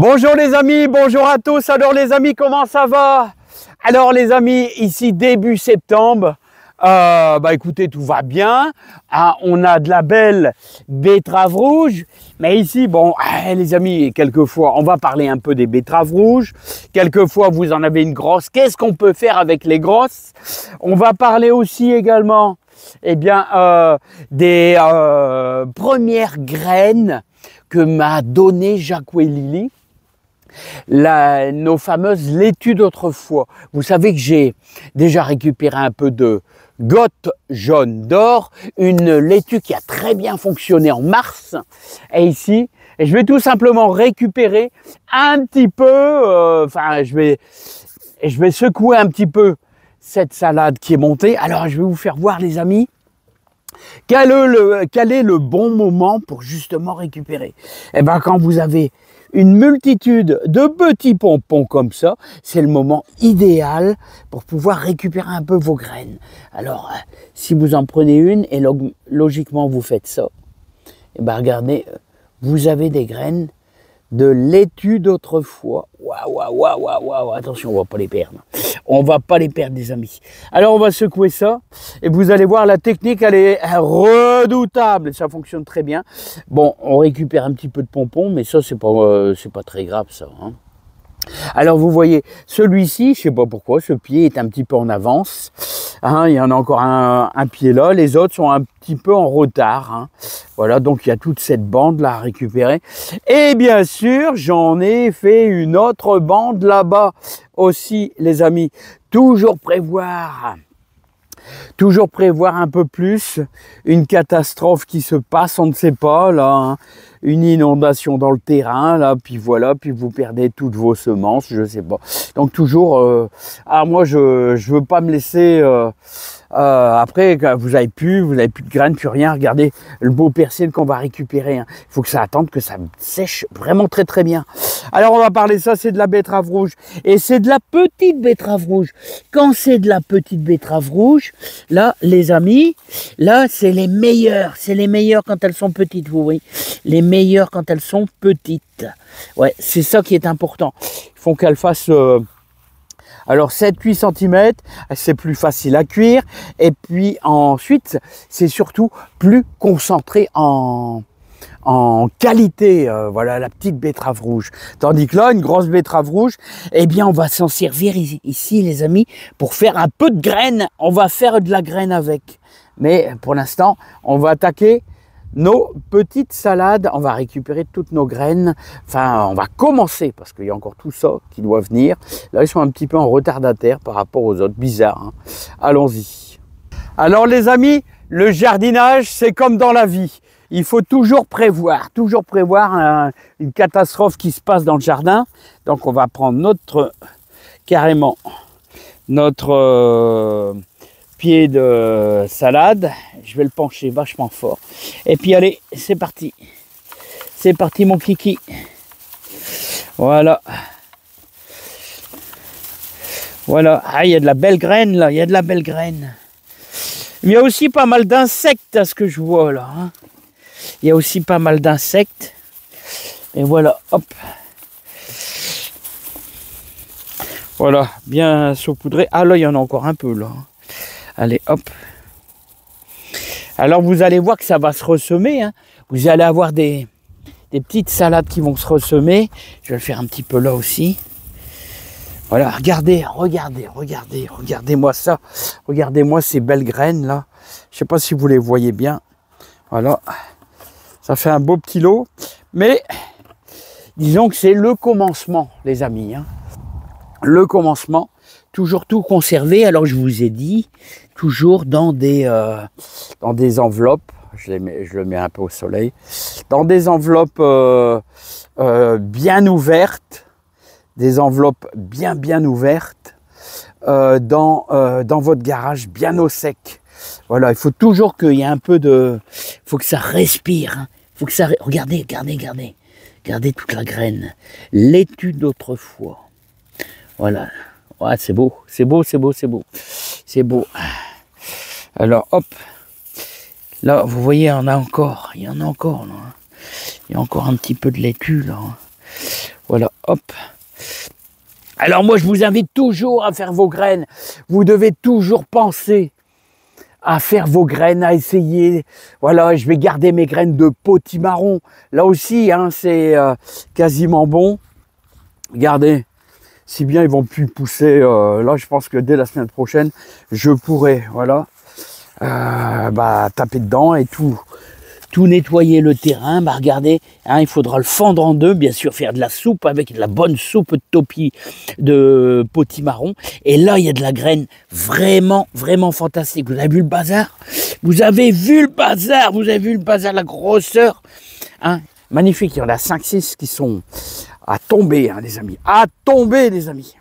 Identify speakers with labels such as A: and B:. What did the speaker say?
A: Bonjour les amis, bonjour à tous. Alors les amis, comment ça va? Alors les amis, ici début septembre, écoutez, tout va bien. Hein, on a de la belle betterave rouge. Mais ici, les amis, quelquefois, on va parler un peu des betteraves rouges. Quelquefois, vous en avez une grosse. Qu'est-ce qu'on peut faire avec les grosses? On va parler aussi également, des premières graines que m'a donné Jacques Lily. Nos fameuses laitues d'autrefois. Vous savez que j'ai déjà récupéré un peu de gotte jaune d'or, une laitue qui a très bien fonctionné en mars. Et ici, je vais tout simplement récupérer un petit peu, je vais secouer un petit peu cette salade qui est montée. Alors, je vais vous faire voir, les amis, quel est le bon moment pour justement récupérer. Eh bien, quand vous avez une multitude de petits pompons comme ça, c'est le moment idéal pour pouvoir récupérer un peu vos graines. Alors, si vous en prenez une et logiquement vous faites ça, eh bien regardez, vous avez des graines de laitue d'autrefois. Waouh, attention, on va pas les perdre. On va pas les perdre, les amis. Alors, on va secouer ça et vous allez voir, la technique, elle est redoutable. Ça fonctionne très bien. Bon, on récupère un petit peu de pompons, mais ça, c'est pas très grave, ça. Hein. Alors, vous voyez, celui-ci, je sais pas pourquoi, ce pied est un petit peu en avance. Hein, il y en a encore un pied là. Les autres sont un petit peu en retard. Hein. Voilà, donc il y a toute cette bande là à récupérer. Et bien sûr, j'en ai fait une autre bande là-bas aussi, les amis. Toujours prévoir un peu plus, une catastrophe qui se passe, on ne sait pas, là, hein, une inondation dans le terrain, là, puis voilà, puis vous perdez toutes vos semences, je sais pas. Donc toujours, moi je veux pas me laisser, après vous avez plus de graines, plus rien, regardez le beau persil qu'on va récupérer, hein. Il faut que ça attende que ça sèche vraiment très très bien. Alors on va parler, ça c'est de la betterave rouge, et c'est de la petite betterave rouge. Quand c'est de la petite betterave rouge, là les amis, là c'est les meilleures quand elles sont petites, vous voyez, les meilleures quand elles sont petites. Ouais, c'est ça qui est important. Il faut qu'elles fassent alors 7-8 cm, c'est plus facile à cuire, et puis ensuite c'est surtout plus concentré en qualité, voilà, la petite betterave rouge. Tandis que là, une grosse betterave rouge, eh bien, on va s'en servir ici, les amis, pour faire un peu de graines. On va faire de la graine avec. Mais pour l'instant, on va attaquer nos petites salades. On va récupérer toutes nos graines. Enfin, on va commencer, parce qu'il y a encore tout ça qui doit venir. Là, ils sont un petit peu en retardataire par rapport aux autres. Bizarre, hein. Allons-y. Alors, les amis, le jardinage, c'est comme dans la vie. Il faut toujours prévoir une catastrophe qui se passe dans le jardin. Donc on va prendre notre pied de salade. Je vais le pencher vachement fort. Et puis allez, c'est parti. C'est parti mon kiki. Voilà. Voilà. Ah, il y a de la belle graine là, il y a de la belle graine. Il y a aussi pas mal d'insectes à ce que je vois là. Hein. Il y a aussi pas mal d'insectes. Et voilà, hop. Voilà, bien saupoudré. Ah là, il y en a encore un peu là. Allez, hop. Alors vous allez voir que ça va se ressemer. Hein. Vous allez avoir des petites salades qui vont se ressemer. Je vais le faire un petit peu là aussi. Voilà, regardez-moi ça. Regardez-moi ces belles graines là. Je ne sais pas si vous les voyez bien. Voilà. Ça fait un beau petit lot, mais disons que c'est le commencement, les amis. Hein. Le commencement, toujours tout conservé. Alors je vous ai dit, toujours dans des enveloppes. Je le mets un peu au soleil. Dans des enveloppes bien ouvertes, des enveloppes bien ouvertes, dans votre garage, bien au sec. Voilà, il faut toujours qu'il y ait un peu de... Il faut que ça respire. Hein. Faut que ça... Regardez. Regardez toute la graine. Laitue d'autrefois. Voilà. Ouais, c'est beau. C'est beau. Alors, hop. Là, vous voyez, il y en a encore. Là. Il y a encore un petit peu de laitue, là. Voilà, hop. Alors moi, je vous invite toujours à faire vos graines. Vous devez toujours penser à faire vos graines, à essayer. Voilà, je vais garder mes graines de potimarron. Là aussi, hein, c'est quasiment bon. Regardez, si bien ils vont plus pousser. Là, je pense que dès la semaine prochaine, je pourrai, voilà, taper dedans et tout nettoyer le terrain. Bah regardez, hein, il faudra le fendre en deux, bien sûr, faire de la soupe avec de la bonne soupe de topi de potimarron. Et là, il y a de la graine vraiment, vraiment fantastique. Vous avez vu le bazar? Vous avez vu le bazar? Vous avez vu le bazar, la grosseur, hein? Magnifique, il y en a 5-6 qui sont à tomber, hein, les amis. À tomber, les amis.